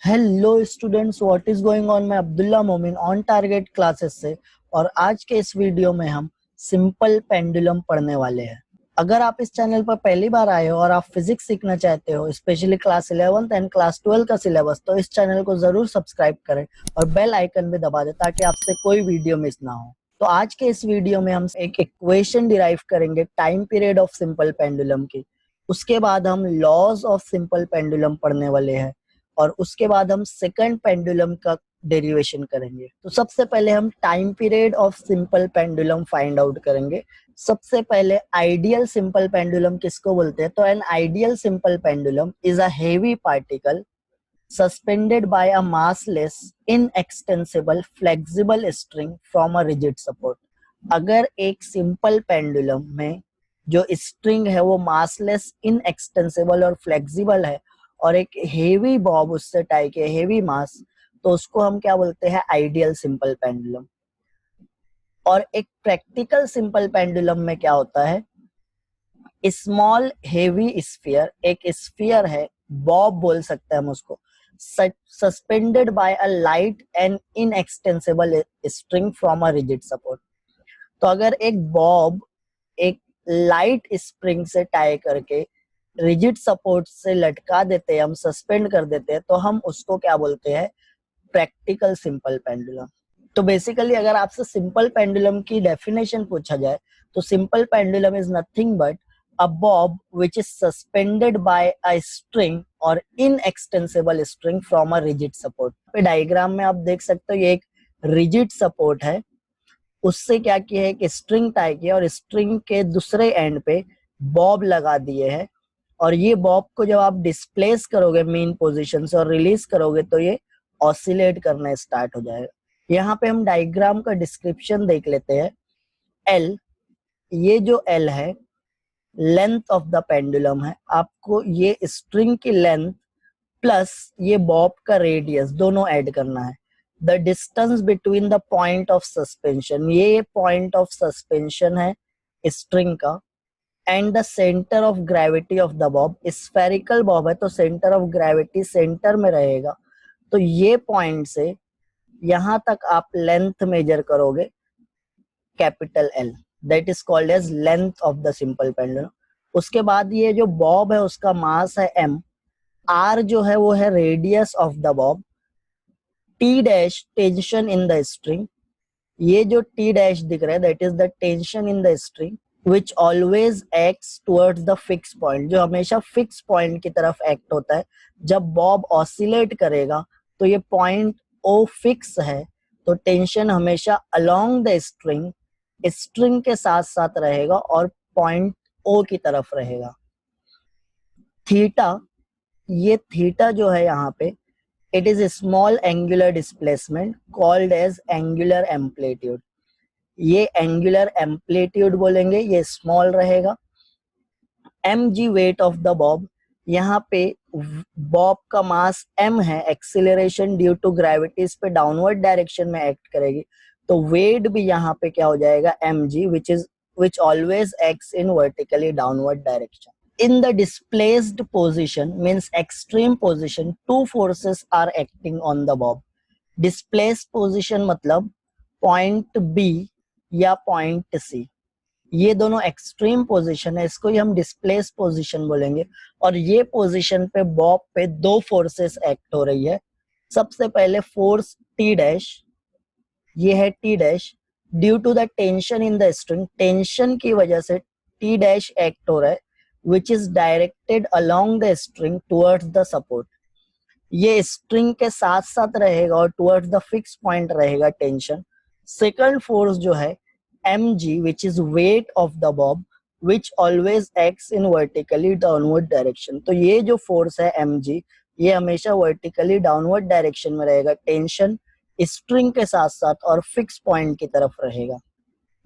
Hello students, what is going on. मैं अब्दुल्ला मोमिन on target classes से। और आज के इस वीडियो में हम सिंपल पेंडुलम पढ़ने वाले हैं। अगर आप इस चैनल पर पहली बार आए हो और आप फिजिक्स सीखना चाहते हो, specially class 11th and class 12 का सिलेबस, तो इस चैनल को जरूर सब्सक्राइब करें और बेल आइकन भी दबा दें ताकि आपसे कोई वीडियो मिस ना हो। तो आज के इस वीडियो में हम एक इक्वेशन डिराइव करेंगे time period of simple pendulum की। उसके बाद हम लॉज ऑफ सिंपल पेंडुलम पढ़ने वाले हैं और उसके बाद हम सेकंड पेंडुलम का डेरिवेशन करेंगे। तो सबसे पहले हम time period of simple pendulum find out करेंगे। सबसे पहले आइडियल सिंपल पेंडुलम किसको बोलते हैं? तो an ideal simple pendulum is a heavy particle suspended by a massless, inextensible, flexible string from a rigid support। अगर एक सिंपल पेंडुलम में जो स्ट्रिंग है वो मासलेस, इनएक्सटेंसिबल और फ्लेक्सिबल है और एक हेवी बॉब उससे टाई के हेवी मास, तो उसको हम क्या बोलते हैं? Ideal simple pendulum. और एक प्रैक्टिकल सिंपल पेंडुलम में क्या होता है? स्मॉल हेवी स्फीयर, एक स्फीयर है, बॉब बोल सकते हैं हम उसको, suspended bye a light and inextensible string from a rigid support. तो अगर एक बॉब एक लाइट स्प्रिंग से टाई करके रिजिड सपोर्ट से लटका देते हैं, हम सस्पेंड कर देते हैं, तो हम उसको क्या बोलते हैं? Practical simple pendulum. तो बेसिकली अगर आपसे सिंपल पेंडुलम की डेफिनेशन पूछा जाए तो simple pendulum is nothing but a bob which is suspended by a string or inextensible string from a rigid support। पे डायग्राम में आप देख सकते हो ये एक रिजिड सपोर्ट है, उससे क्या किया है? एक स्ट्रिंग टाई किया और स्ट्रिंग के दूसरे एंड पे बॉब लगा दिए हैं। और ये बॉब को जब आप डिस्प्लेस करोगे मेन पोजीशन से और रिलीज करोगे तो ये ऑसिलेट करना स्टार्ट हो जाएगा। यहाँ पे हम डायग्राम का डिस्क्रिप्शन देख लेते हैं। एल, ये जो एल है लेंथ ऑफ द पेंडुलम है। आपको ये स्ट्रिंग की लेंथ प्लस ये बॉब का रेडियस दोनों ऐड करना है। The distance between the point of suspension, ये पॉइंट ऑफ सस्पेंशन है स्ट्रिंग का, and the centre of gravity of the Bob. Spherical Bob है तो सेंटर ऑफ ग्रेविटी सेंटर में रहेगा। तो ये पॉइंट से यहां तक आप लेंथ मेजर करोगे, capital L, that is called as length of the simple pendulum. उसके बाद ये जो बॉब है उसका मास है एम, आर जो है वो है radius of the Bob, T dash tension in the string, ये जो टी डैश दिख रहा है that is the tension in the string which always acts towards the fix point, जो हमेशा फिक्स पॉइंट की तरफ एक्ट होता है। जब बॉब ऑसिलेट करेगा तो ये पॉइंट ओ फिक्स है, तो टेंशन हमेशा अलोंग द स्ट्रिंग, स्ट्रिंग के साथ साथ रहेगा और पॉइंट ओ की तरफ रहेगा। थीटा, ये थीटा जो है यहाँ पे, it is small angular displacement called as angular amplitude. ये एंगुलर एम्पलीट्यूड बोलेंगे, ये स्मॉल रहेगा। M G weight of the bob, यहाँ पे बॉब का मास m है, एक्सीलरेशन ड्यू टू ग्रेविटी इस पे डाउनवर्ड डायरेक्शन में एक्ट करेगी, तो वेट भी यहाँ पे क्या हो जाएगा? mg, which always acts in vertically downward direction। In the displaced position means extreme position, two forces are acting on the bob। displaced position मतलब पॉइंट B या पॉइंट C, ये दोनों एक्सट्रीम पोजीशन है, इसको ही हम डिस्प्लेस पोजीशन बोलेंगे। और ये पोजीशन पे बॉब पे दो फोर्सेस एक्ट हो रही है। सबसे पहले फोर्स टी डैश, ये है T dash, due to the tension in the string, tension की वजह से टी डैश एक्ट हो रहा है, which is directed along the string towards the support. ये स्ट्रिंग के साथ साथ रहेगा और टुवर्ड्स द फिक्स पॉइंट रहेगा टेंशन। सेकंड फोर्स जो है mg, which is weight of the bob, which always acts in vertically downward direction। तो ये जो फोर्स है mg, ये हमेशा वर्टिकली डाउनवर्ड डायरेक्शन में रहेगा, टेंशन स्ट्रिंग के साथ साथ और फिक्स पॉइंट की तरफ रहेगा।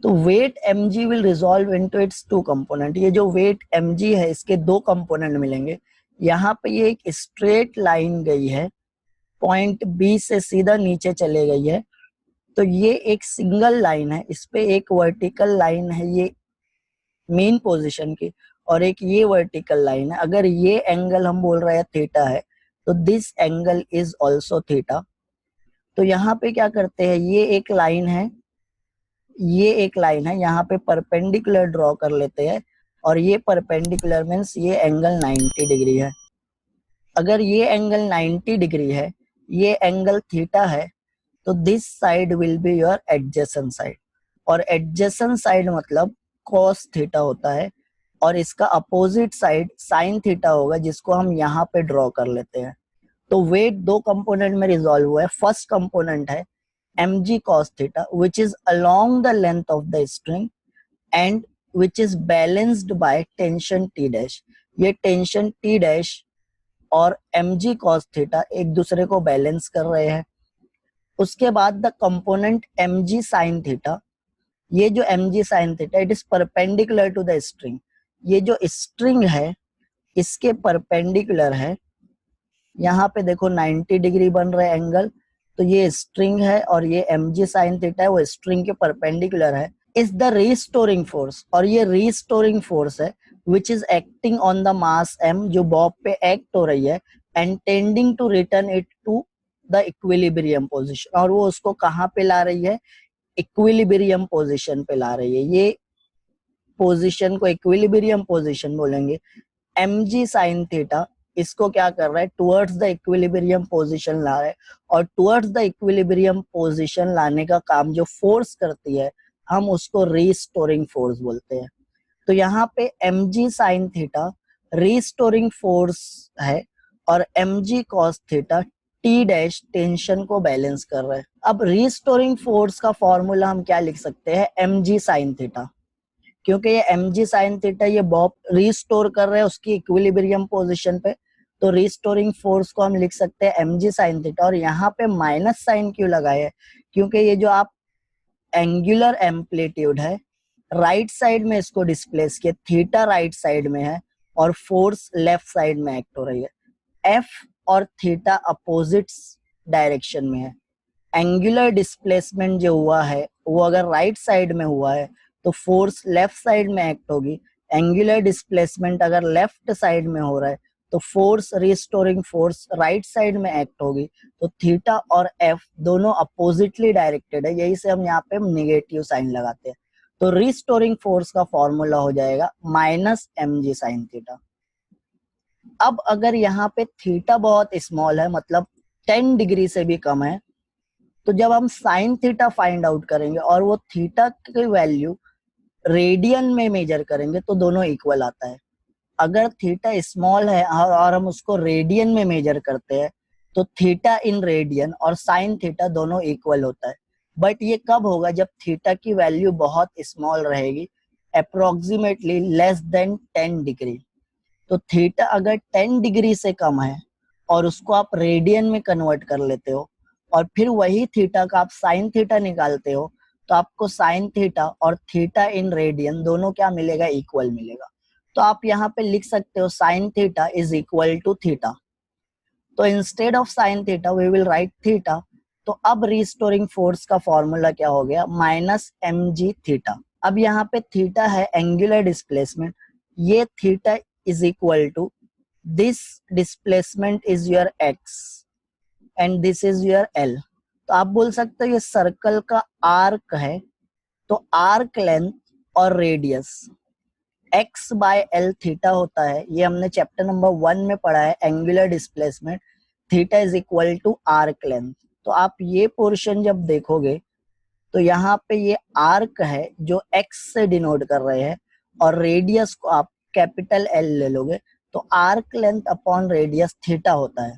तो weight mg will resolve into its two component. ये जो वेट mg है इसके दो कंपोनेंट मिलेंगे। यहाँ पे ये एक स्ट्रेट लाइन गई है, पॉइंट बी से सीधा नीचे चले गई है, तो ये एक सिंगल लाइन है, इस पे एक वर्टिकल लाइन है ये मेन पोजीशन की, और एक ये वर्टिकल लाइन है। अगर ये एंगल हम बोल रहे हैं थीटा है, तो this angle is also theta. तो यहाँ पे क्या करते हैं, ये एक लाइन है, ये एक लाइन है, यहाँ पे परपेंडिकुलर ड्रॉ कर लेते हैं, और ये परपेंडिकुलर मीन्स ये एंगल 90 डिग्री है। अगर ये एंगल 90 डिग्री है, ये एंगल थीटा है, तो this side will be your adjacent side, और एडजेसेंट साइड मतलब cos थीटा होता है, और इसका अपोजिट साइड sin थीटा होगा, जिसको हम यहाँ पे ड्रॉ कर लेते हैं। तो वेट दो कंपोनेंट में रिजॉल्व हुआ है। फर्स्ट कंपोनेंट है mg cos theta which is along the length of the string and which is balanced by tension t dash. ये टेंशन t डैश और mg cos थीटा एक दूसरे को बैलेंस कर रहे हैं। उसके बाद the component mg sin theta, ये जो mg sin theta it is perpendicular to the string. ये जो स्ट्रिंग है इसके परपेंडिकुलर है, यहाँ पे देखो 90 डिग्री बन रहा है एंगल, तो ये स्ट्रिंग है और ये mg sin थीटा है, वो स्ट्रिंग के परपेंडिकुलर है। इज द रीस्टोरिंग फोर्स, और ये रीस्टोरिंग फोर्स है which is acting on the mass m, जो बॉब पे एक्ट हो रही है, and tending to return it to the equilibrium position, और वो उसको कहाँ पे ला रही है, इक्विलिब्रियम पोजिशन पे ला रही है। ये पोजिशन को इक्विलिब्रियम पोजिशन बोलेंगे। mg sin थीटा इसको क्या कर रहा है, टुवर्ड्स द इक्विलिब्रियम पोजीशन ला रहा है, और टुवर्ड्स द इक्विलिब्रियम पोजीशन लाने का काम जो फोर्स करती है हम उसको रीस्टोरिंग फोर्स बोलते हैं। तो यहाँ पे mg sin theta restoring force है, और mg cos theta t dash tension को बैलेंस कर रहा है। अब रीस्टोरिंग फोर्स का फॉर्मूला हम क्या लिख सकते हैं, mg sin थीटा, क्योंकि ये mg sin थीटा ये बॉब रीस्टोर कर रहे हैं उसकी इक्विलिब्रियम पोजीशन पे, तो रीस्टोरिंग फोर्स को हम लिख सकते हैं mg sin थीटा। और यहाँ पे माइनस साइन क्यों लगाए है, क्योंकि ये जो आप एंगुलर एम्पलीट्यूड है राइट साइड में इसको डिस्प्लेस किया, थीटा राइट साइड में है और फोर्स लेफ्ट साइड में एक्ट हो रही है। f और थीटा अपोजिट डायरेक्शन में है। एंगुलर डिस्प्लेसमेंट जो हुआ है वो अगर राइट साइड में हुआ है तो फोर्स लेफ्ट साइड में एक्ट होगी। एंगुलर डिस्प्लेसमेंट अगर लेफ्ट साइड में हो रहा है तो force restoring force right side में एक्ट होगी। तो थीटा और एफ दोनों अपोजिटली डायरेक्टेड है, यही से हम यहाँ पे नेगेटिव साइन लगाते हैं। तो रिस्टोरिंग फोर्स का फॉर्मूला हो जाएगा माइनस mg sin थीटा। अब अगर यहाँ पे थीटा बहुत स्मॉल है, मतलब 10 डिग्री से भी कम है, तो जब हम साइन थीटा फाइंड आउट करेंगे और वो थीटा की वैल्यू रेडियन में मेजर करेंगे तो दोनों इक्वल आता है। अगर थीटा स्मॉल है और हम उसको रेडियन में मेजर करते हैं तो थीटा इन रेडियन और साइन थीटा दोनों इक्वल होता है। बट ये कब होगा, जब थीटा की वैल्यू बहुत स्मॉल रहेगी, अप्रोक्सीमेटली लेस देन 10 डिग्री। तो थीटा अगर 10 डिग्री से कम है और उसको आप रेडियन में कन्वर्ट कर लेते हो और फिर वही थीटा का आप साइन थीटा निकालते हो, तो आपको साइन थीटा और थीटा इन रेडियन दोनों क्या मिलेगा, इक्वल मिलेगा। तो आप यहाँ पे लिख सकते हो sine theta is equal to theta. तो instead of sine theta we will write theta. तो अब रिस्टोरिंग फोर्स का फॉर्मूला क्या हो गया, माइनस mg थीटा। अब यहाँ पे थीटा है एंगुलर डिस्प्लेसमेंट, ये theta is equal to this displacement is your x and this is your l। तो आप बोल सकते हो ये सर्कल का आर्क है, तो आर्क लेंथ और radius x by L theta होता है। ये हमने चैप्टर नंबर 1 में पढ़ा है, angular displacement theta is equal to arc length. तो आप ये पोर्शन जब देखोगे तो यहाँ पे ये आर्क है जो x से डिनोट कर रहे हैं, और रेडियस को आप कैपिटल L ले लोगे तो arc length upon radius theta होता है।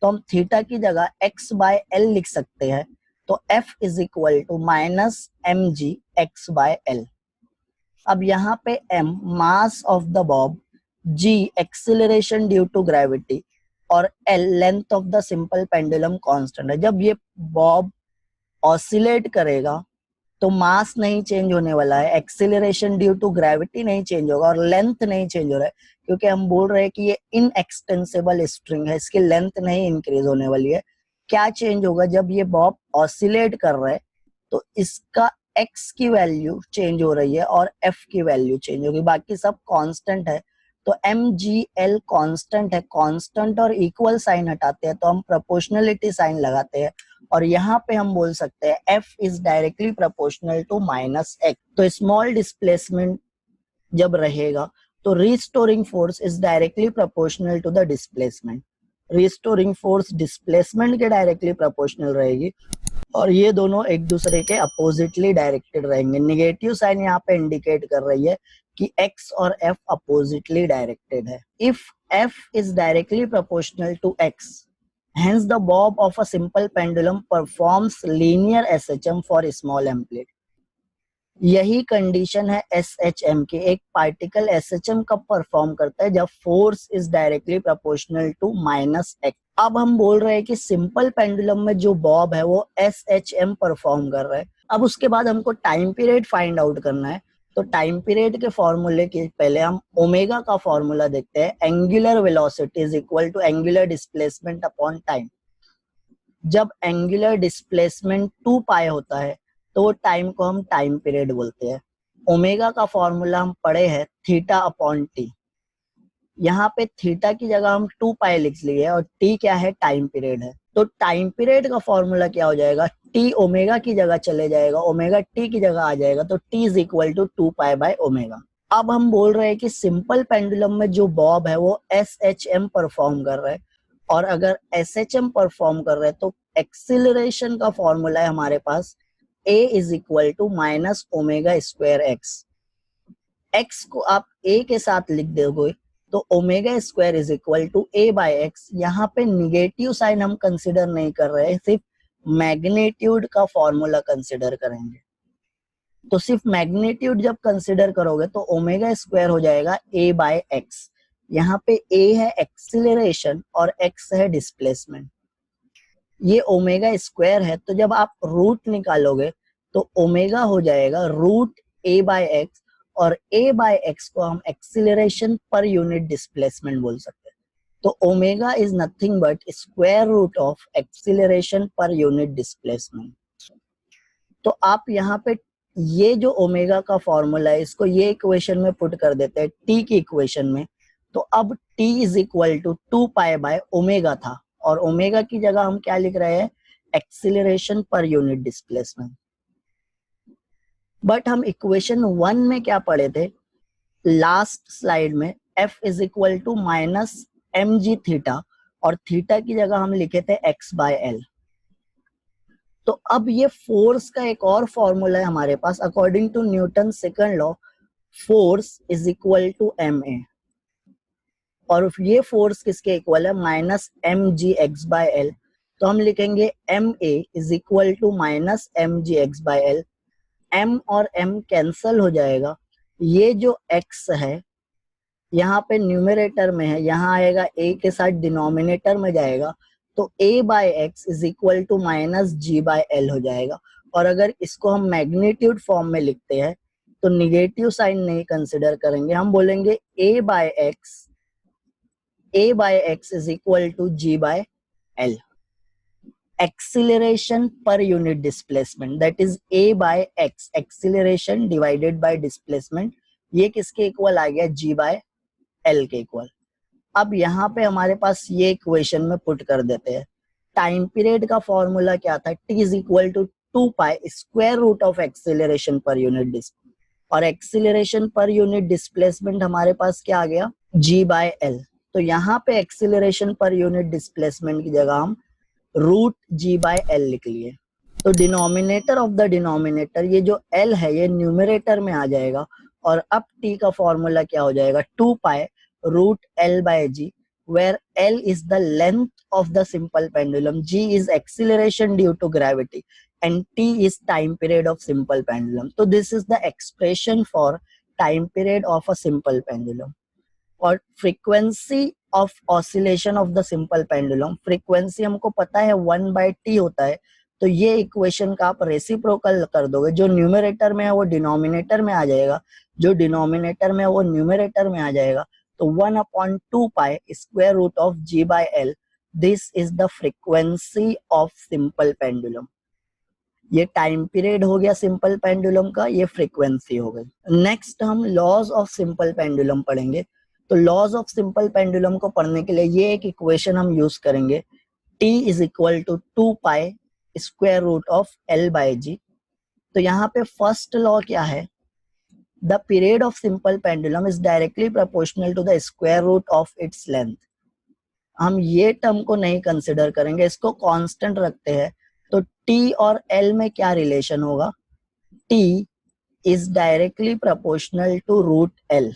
तो हम थीटा की जगह x बाय एल लिख सकते हैं। तो f is equal to minus mg x by L. अब यहाँ पे m mass of the bob, g acceleration due to gravity और l length of the simple pendulum constant है। जब ये बॉब ऑसिलेट करेगा तो मास नहीं चेंज होने वाला है, एक्सिलरेशन ड्यू टू ग्रेविटी नहीं चेंज होगा और लेंथ नहीं चेंज हो रहा है, क्योंकि हम बोल रहे हैं कि ये इनएक्सटेंसिबल स्ट्रिंग है, इसकी लेंथ नहीं इंक्रीज होने वाली है। क्या चेंज होगा, जब ये बॉब ऑसिलेट कर रहा है तो इसका x की वैल्यू चेंज हो रही है और f की वैल्यू चेंज होगी, बाकी सब कांस्टेंट है। तो MGL कांस्टेंट है, कांस्टेंट और इक्वल साइन हटाते हैं तो हम प्रोपोर्शनलिटी साइन लगाते हैं और यहाँ पे हम बोल सकते हैं F is directly proportional to -x। तो स्मॉल डिस्प्लेसमेंट जब रहेगा तो restoring force is directly proportional to the displacement. Restoring force displacement के डायरेक्टली प्रोपोर्शनल रहेगी और ये दोनों एक दूसरे के अपोजिटली डायरेक्टेड रहेंगे। नेगेटिव साइन यहाँ पे इंडिकेट कर रही है कि x और f अपोजिटली डायरेक्टेड है। If f is directly proportional to x, hence the bob of a simple pendulum performs linear SHM for small amplitude। यही कंडीशन है SHM की। एक पार्टिकल SHM कब परफॉर्म करता है? जब force is directly proportional to -x। अब हम बोल रहे हैं कि सिंपल पेंडुलम में जो बॉब है वो SHM परफॉर्म कर रहा है। अब उसके बाद हमको टाइम पीरियड फाइंड आउट करना है। तो टाइम पीरियड के फॉर्मूले के पहले हम ओमेगा का फॉर्मूला देखते हैं। Angular velocity is equal to angular displacement upon time. जब एंगुलर डिस्प्लेसमेंट 2 पाई होता है तो वो टाइम को हम टाइम पीरियड बोलते हैं। ओमेगा का फॉर्मूला हम पढ़े हैं थीटा अपॉन टी। यहाँ पे थीटा की जगह हम 2 पाई लिख लिए और टी क्या है? टाइम पीरियड है। तो टाइम पीरियड का फॉर्मूला क्या हो जाएगा? टी ओमेगा की जगह चले जाएगा, ओमेगा टी की जगह आ जाएगा, तो T is equal to 2 pi by omega. अब हम बोल रहे हैं कि सिंपल पेंडुलम में जो बॉब है वो SHM परफॉर्म कर रहा है और अगर SHM परफॉर्म कर रहे हैं तो एक्सिलरेशन का फॉर्मूला है हमारे पास A is equal to minus omega square x. X को आप A के साथ लिख दोगे तो omega square is equal to A by x. यहाँ पे निगेटिव साइन हम कंसिडर नहीं कर रहे हैं, सिर्फ मैग्नीट्यूड का फॉर्मूला कंसिडर करेंगे। तो सिर्फ मैग्नीट्यूड जब कंसिडर करोगे तो ओमेगा स्क्वायर हो जाएगा A बाय एक्स। यहाँ पे A है एक्सिलरेशन और x है डिस्प्लेसमेंट। ये ओमेगा स्क्वायर है तो जब आप रूट निकालोगे तो ओमेगा हो जाएगा रूट A बाय एक्स और A बाय एक्स को हम एक्सिलरेशन पर यूनिट डिस्प्लेसमेंट बोल सकते हैं। तो omega is nothing but square root of acceleration per unit displacement. तो आप यहाँ पे ये जो ओमेगा का फॉर्मूला है इसको ये इक्वेशन में पुट कर देते हैं टी की इक्वेशन में। तो अब T is equal to 2 pi by omega था और ओमेगा की जगह हम क्या लिख रहे हैं? Acceleration per unit displacement. But हम इक्वेशन 1 में क्या पढ़े थे लास्ट स्लाइड में? F is equal to minus mg theta और थीटा की जगह हम लिखे थे x बाय एल। तो अब ये फोर्स का एक और फॉर्मूला है हमारे पास। According to Newton second law force is equal to ma और ये फोर्स किसके इक्वल है? Minus mgx by L. तो हम लिखेंगे ma is equal to minus mgx by L. m और m कैंसल हो जाएगा। ये जो x है यहाँ पे न्यूमरेटर में है, यहाँ आएगा a के साथ डिनोमिनेटर में जाएगा तो a by x is equal to minus G by L हो जाएगा। और अगर इसको हम मैग्नीट्यूड फॉर्म में लिखते हैं तो निगेटिव साइन नहीं कंसिडर करेंगे, हम बोलेंगे a by x is equal to G by L. Acceleration per unit displacement that is a by x, acceleration divided by displacement, ये किसके इक्वल आ गया? g बाय एल के इक्वल। अब यहाँ पे हमारे पास ये इक्वेशन में पुट कर देते हैं। टाइम पीरियड का फॉर्मूला क्या था? t is equal to 2 pi square root of acceleration per unit displacement और एक्सिलरेशन पर यूनिट डिस्प्लेसमेंट हमारे पास क्या आ गया? g by L. तो यहाँ पे एक्सिलरेशन पर यूनिट डिस्प्लेसमेंट की जगह हम रूट जी बाय एल लिख लिए। तो डिनोमिनेटर ऑफ द डिनोमिनेटर ये जो एल है ये न्यूमरेटर में आ जाएगा और अब टी का फॉर्मूला क्या हो जाएगा? 2 pi root L by g where L is the length of the simple pendulum, G is acceleration due to gravity and T is time period of simple pendulum. So this is the expression for time period of a simple pendulum. और frequency of oscillation of the simple pendulum, frequency हमको पता है 1/t होता है। तो ये equation का आप रेसिप्रोकल कर दोगे, जो न्यूमरेटर में है वो डिनोमिनेटर में आ जाएगा, जो डिनोमिनेटर में है वो न्यूमरेटर में आ जाएगा। तो 1/2 pi square root of g by L, this is the frequency of simple pendulum. ये टाइम पीरियड हो गया सिंपल पेंडुलम का, ये फ्रीक्वेंसी हो गई। नेक्स्ट हम लॉज ऑफ सिंपल पेंडुलम पढ़ेंगे। तो लॉज ऑफ सिंपल पेंडुलम को पढ़ने के लिए ये एक इक्वेशन हम यूज करेंगे, t is equal to 2 pi square root of l by g. तो यहाँ पे फर्स्ट लॉ क्या है, the period of simple pendulum is directly proportional to the square root of its length. हम ये टर्म को नहीं कंसिडर करेंगे, इसको कांस्टेंट रखते हैं। तो t और l में क्या रिलेशन होगा, t is directly proportional to root l।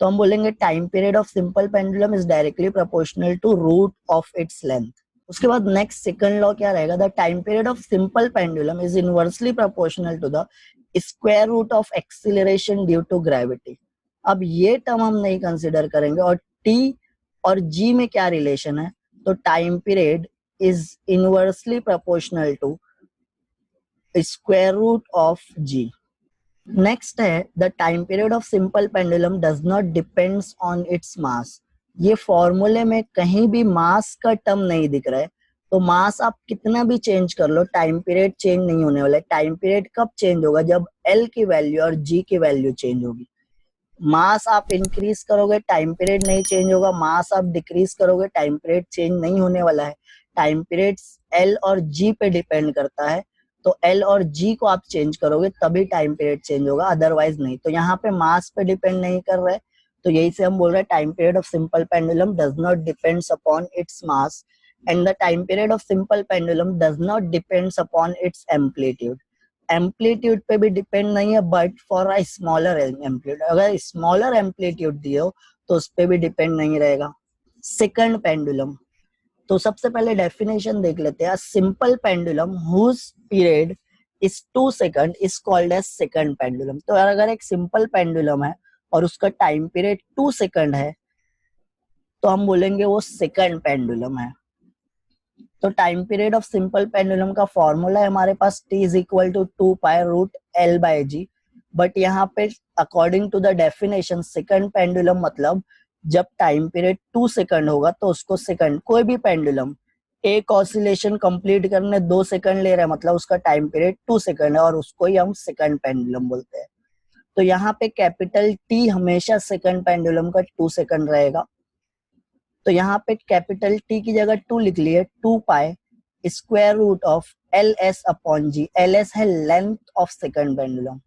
तो हम बोलेंगे time period of simple pendulum is directly proportional to root of its length. उसके बाद नेक्स्ट सेकंड लॉ क्या रहेगा, the time period of simple pendulum is inversely proportional to the square root of acceleration due to gravity. अब ये term हम नहीं consider करेंगे। और t और g में क्या रिलेशन है, तो time period is inversely proportional to square root of g। Next है the time period of simple pendulum does not depends on its mass. ये फॉर्मूले में कहीं भी मास का टर्म नहीं दिख रहा है, तो मास आप कितना भी चेंज कर लो, टाइम पीरियड चेंज नहीं होने वाला है। टाइम पीरियड कब चेंज होगा, जब L की वैल्यू और G की वैल्यू चेंज होगी। मास आप इंक्रीज करोगे, टाइम पीरियड नहीं चेंज होगा। मास आप डिक्रीज करोगे, टाइम पीरियड चेंज नहीं होने वाला है। टाइम पीरियड L और G पे डिपेंड करता है, तो L और G को आप चेंज करोगे तभी टाइम पीरियड चेंज होगा, अदरवाइज नहीं। तो यहाँ पे मास पे डिपेंड नहीं कर रहा है, तो यही से हम बोल रहे हैं time period of simple pendulum does not depends upon its mass and the time period of simple pendulum does not depends upon its amplitude. Amplitude पे भी डिपेंड नहीं है, but for a smaller amplitude, अगर smaller amplitude दिए हो तो उस पे भी डिपेंड नहीं रहेगा। सेकंड पेंडुलम, तो सबसे पहले डेफिनेशन देख लेते हैं। Simple pendulum whose period is 2 second is called as second pendulum. तो अगर एक सिंपल पेंडुलम है और उसका टाइम पीरियड 2 सेकंड है, तो हम बोलेंगे वो सेकंड पेंडुलम है। तो time period of simple pendulum का फॉर्मूला है हमारे पास t is equal to 2 pi root l by g. But यहाँ पे according to the definition second pendulum मतलब जब टाइम पीरियड 2 सेकंड होगा तो उसको सेकंड, कोई भी पेंडुलम एक ऑसिलेशन कंप्लीट करने 2 सेकंड ले रहा है, मतलब उसका टाइम पीरियड 2 सेकंड है और उसको ही हम सेकंड पेंडुलम बोलते हैं। तो यहाँ पे कैपिटल T हमेशा सेकंड पेंडुलम का 2 सेकंड रहेगा। तो यहाँ पे कैपिटल T की जगह 2 लिख लिए, 2 pi square root of LS upon g. LS है लेंथ ऑफ सेकंड पेंडुलम,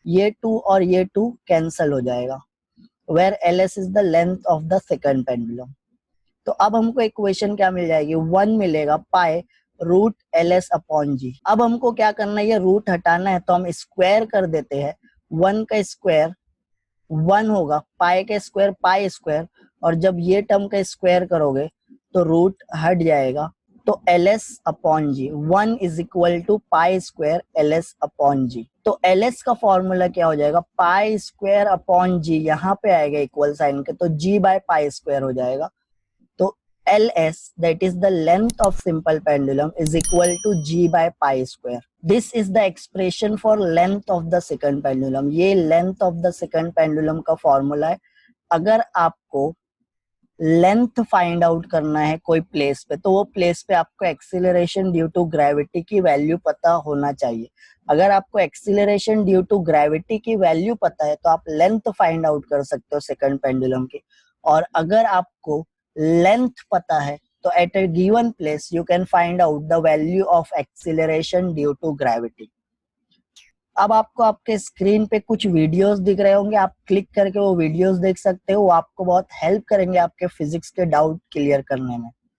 ये 2 और ये 2 कैंसल हो जाएगा, where LS is the length of the second pendulum. तो अब हमको इक्वेशन क्या मिल जाएगी, 1 मिलेगा pi root LS upon g. अब हमको क्या करना है, ये रूट हटाना है, तो हम स्क्वायर कर देते हैं। 1 का स्क्वायर 1 होगा, पाई का स्क्वायर पाई स्क्वायर, और जब ये टर्म का स्क्वायर करोगे तो रूट हट जाएगा। तो LS upon g 1 is equal to pi square LS upon g. तो LS का फॉर्मूला क्या हो जाएगा, पाई स्क्वायर अपॉन जी, यहाँ पे आएगा इक्वल साइन के, तो G बाय पाई स्क्वायर हो जाएगा। तो LS that is the length of simple pendulum is equal to G by pi square. This is the expression for length of the second pendulum. ये length of the second pendulum का formula है। अगर आपको length find out करना है कोई place पे, तो वो प्लेस पे आपको एक्सीलरेशन ड्यू टू ग्रेविटी की वैल्यू पता होना चाहिए। अगर आपको एक्सीलरेशन ड्यू टू ग्रेविटी की वैल्यू पता है तो आप लेंथ फाइंड आउट कर सकते हो सेकंड पेंडुलम की। और अगर आपको लेंथ पता है तो at a given place you can find out the value of acceleration due to gravity. अब आपको आपके स्क्रीन पे कुछ वीडियोस दिख रहे होंगे, आप क्लिक करके वो वीडियोस देख सकते हो, वो आपको बहुत हेल्प करेंगे आपके फिजिक्स के डाउट क्लियर करने में।